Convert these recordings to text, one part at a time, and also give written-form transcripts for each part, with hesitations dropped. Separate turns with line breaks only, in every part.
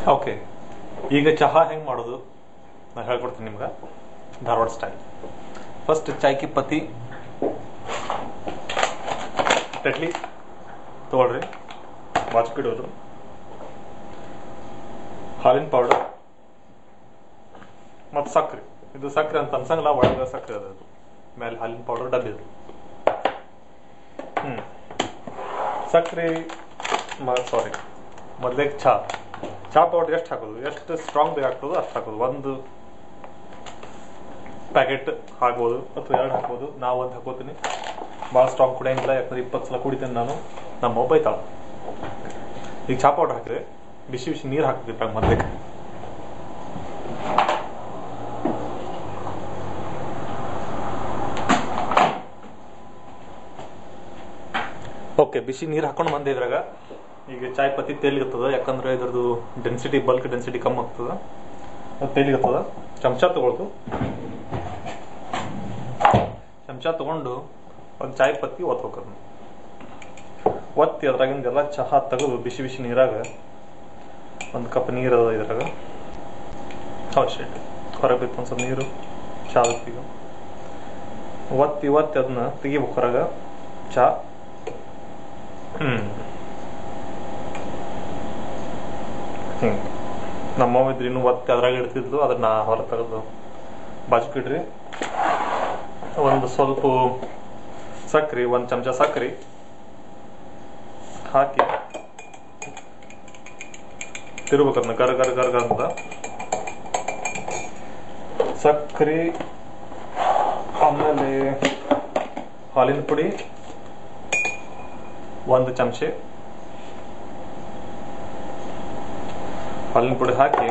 Okay, ಈಗ ಚಹಾ ಹೆಂಗೆ ಮಾಡೋದು ನಾನು ಹೇಳ್ಕೊಡ್ತೀನಿ ನಿಮ್ಗೆ, ಧಾರವಾಡ ಸ್ಟೈಲ್. ಫಸ್ಟ್ ಚಾಯ್ ಕಿ ಪತ್ತಿ ಟೆಟ್ಲಿ ತೊಗೊಳ್ರಿ, ಬಾಚ್ಕಿಡೋದು, ಹಾಲಿನ ಪೌಡರ್ ಮತ್ತು ಸಕ್ಕರೆ. ಇದು ಸಕ್ಕರೆ ಅಂತ ಅನ್ಸಂಗಿಲ್ಲ, ಒಳಗೆ ಸಕ್ಕರೆ ಅದು, ಮೇಲೆ ಹಾಲಿನ ಪೌಡರ್ ಡಬ್ಬಿ ಅದು. ಸಕ್ಕರೆ ಸಾರಿ ಮೊದಲಿಗೆ ಚಹಾ ಪೌಡರ್ ಎಷ್ಟು ಹಾಕೋದು, ಎಷ್ಟು ಸ್ಟ್ರಾಂಗ್ ಬೇಕಾಗ್ತದೋ ಅಷ್ಟು ಹಾಕೋದು. ಒಂದು ಪ್ಯಾಕೆಟ್ ಹಾಕ್ಬೋದು ಅಥವಾ 2 ಹಾಕ್ಬೋದು. ನಾವು ಒಂದು ಹಾಕೋತೀನಿ, ಭಾಳ ಸ್ಟ್ರಾಂಗ್ ಕುಡಿಯಂಗಿಲ್ಲ, ಯಾಕಂದ್ರೆ 20 ಸಲ ಕುಡಿತೀನಿ ನಾನು, ನಮ್ಮ ಬೈತಾಳ. ಈಗ ಚಹಾ ಪೌಡರ್ ಹಾಕಿದ್ರೆ ಬಿಸಿ ಬಿಸಿ ನೀರು ಹಾಕ್ಬೇಕು ಮೊದಲಿಗೆ. ಓಕೆ, ಬಿಸಿ ನೀರು ಹಾಕೊಂಡು ಬಂದೆ. ಇದ್ರಾಗ ಈಗ ಚಾಯ್ ಪತ್ತಿ ತೇಲಿಗತ್ತದ, ಯಾಕಂದ್ರೆ ಇದ್ರದ್ದು ಡೆನ್ಸಿಟಿ, ಬಲ್ಕ್ ಡೆನ್ಸಿಟಿ ಕಮ್ಮಿ ಆಗ್ತದ, ಅದು ತೇಲಿಗತ್ತದ. ಚಮಚ ತಗೊಂಡು ಒಂದು ಚಾಯ್ ಪತ್ತಿ ಒತ್ಬೇಕದನ್ನ ಒತ್ತಿ ಅದ್ರಾಗಿಂದೆಲ್ಲ ಚಹಾ ತೆಗೆದು ಬಿಸಿ ಬಿಸಿ ನೀರಾಗ ಒಂದು ಕಪ್ ನೀರು ಅದ ಇದ್ರಾಗ, ಶೇಟ್ ಹೊರಗೆ ಬೇಕು ಒಂದು ಸ್ವಲ್ಪ ನೀರು, ಚಹಾ ಈಗ ಒತ್ತಿ ಅದನ್ನ ತೆಗಿಬೇಕು ಹೊರಗೆ ಚಹಾ. ಹಿಂಗೆ ನಮ್ಮವ್ವ ಇದ್ರೆ ಇನ್ನೂ ಒತ್ತಿ ಅದ್ರಾಗ ಇಡ್ತಿದ್ಲು, ಅದನ್ನ ಹೊರ ತೆಗೆದು ಬಾಚ್ಕಿಡ್ರಿ. ಒಂದು ಸ್ವಲ್ಪ ಸಕ್ರೆ, 1 ಚಮಚ ಸಕ್ರೆ ಹಾಕಿ ತಿರ್ಬೇಕದನ್ನ ಗರ್ ಗರ್ ಗರ್ ಗರ್ ಅಂತ. ಸಕ್ರೆ ಆಮೇಲೆ ಹಾಲಿನ ಪುಡಿ 1 ಚಮಚೆ ಹಾಲಿನ ಪುಡಿ ಹಾಕಿ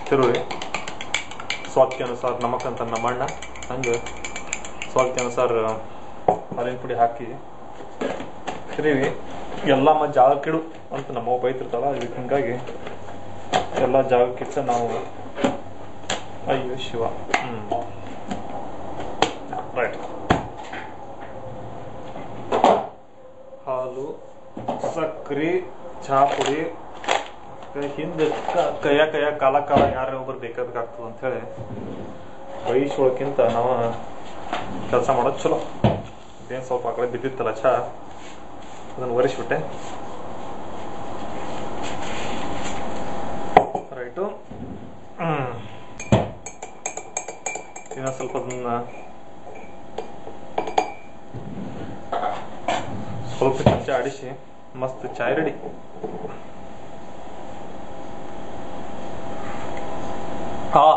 ತಿರುವಿ. ಸ್ವಾದಕ್ಕೆ ಅನುಸಾರ ನಮಕ್ ಅಂತ ನಮ್ಮ ಅಣ್ಣ, ಹಂಗೆ ಸ್ವಾದಕ್ಕೆ ಅನುಸಾರ ಹಾಲಿನ ಪುಡಿ ಹಾಕಿ ತಿರುವಿ. ಎಲ್ಲ ಜಾಗಕ್ಕಿಡು ಅಂತ ನಮ್ಮ ಬೈತಿರ್ತಾಳ, ಇದಕ್ಕೆ ಹಿಂಗಾಗಿ ಎಲ್ಲ ಜಾಗಕ್ಕಿಟ್ಟ ನಾವು. ಅಯ್ಯೋ ಶಿವ. ರೈಟ್, ಹಾಲು, ಸಕ್ರೆ, ಚಹಾ ಪುಡಿ. ಹಿಂದೆ ಕೈಯ ಕಾಲ ಯಾರೇ ಒಬ್ಬರು ಬೇಕಾಗ್ತದೆ ಅಂತ ಹೇಳಿ ಬೈಸೋಳಕ್ಕಿಂತ ನಾವು ಕೆಲಸ ಮಾಡೋದು ಚಲೋ. ಇದೇನು ಸ್ವಲ್ಪ ಆ ಕಡೆ ಬಿದ್ದಿತ್ತಲ್ಲ ಚಹಾ, ಅದನ್ನು ಒರೆಸ್ಬಿಟ್ಟೆ. ರೈಟು, ಇನ್ನೊಂದು ಸ್ವಲ್ಪ ಅದನ್ನ ಸ್ವಲ್ಪ ಚಮಚ ಆಡಿಸಿ ಮಸ್ತ್ ಚಾಯ್ ರೆಡಿ. ಆಹಾ,